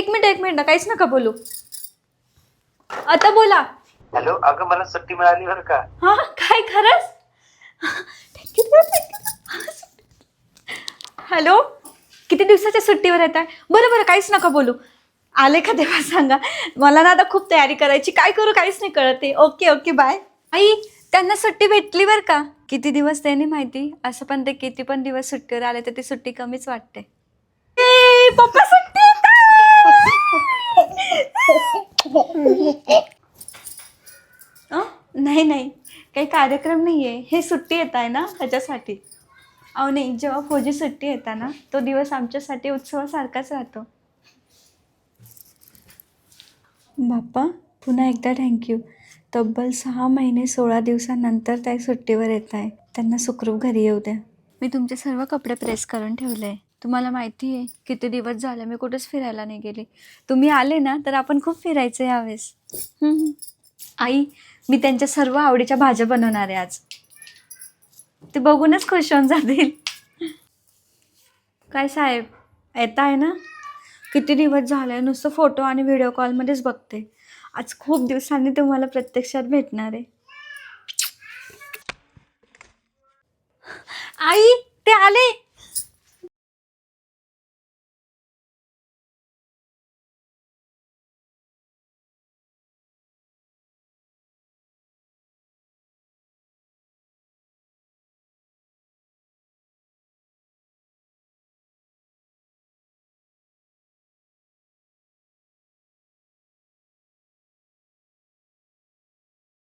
एक मिनिट काहीच नका बोलू. आता बोला. हॅलो, अगं मला सुट्टी मिळाली बरं का. हा काय खरंच? हॅलो, किती दिवसाच्या सुट्टीवर येत आहे? बरं काहीच नका बोलू. आले का तेव्हा सांगा. मला ना आता खूप तयारी करायची, काय करू काहीच नाही कळत आहे. Okay bye. आई, त्यांना सुट्टी भेटली बरं का. किती दिवस ते नाही माहिती, असं पण ते किती पण दिवस सुट्टीवर आले तर ती सुट्टी कमीच वाटते. पप्पा सुट्टी नाही काही कार्यक्रम नाहीये, हे सुट्टी येत आहे ना त्याच्यासाठी. अहो नाही, जेव्हा फौजी सुट्टी येतात ना तो दिवस आमच्यासाठी उत्सवासारखाच राहतो. बाप्पा पुन्हा एकदा थँक्यू. तब्बल 6 महिने 16 दिवसानंतर त्या सुट्टीवर येत आहे. त्यांना सुखरूप घरी येऊ द्या. मी तुमचे सर्व कपडे प्रेस करून ठेवले. तुम्हाला माहिती आहे किती दिवस झाले मी कुठेच फिरायला नाही गेले. तुम्ही आले ना तर आपण खूप फिरायचं यावेळेस. आई, मी त्यांच्या सर्व आवडीच्या भाज्या बनवणार आहे आज. ते बघूनच खुश होऊन जातील. काय साहेब, येत आहे ना? किती दिवस झाले नुसतं फोटो आणि व्हिडिओ कॉलमध्येच बघते. आज खूप दिवसांनी तुम्हाला प्रत्यक्षात भेटणार आहे. आई, ते आले.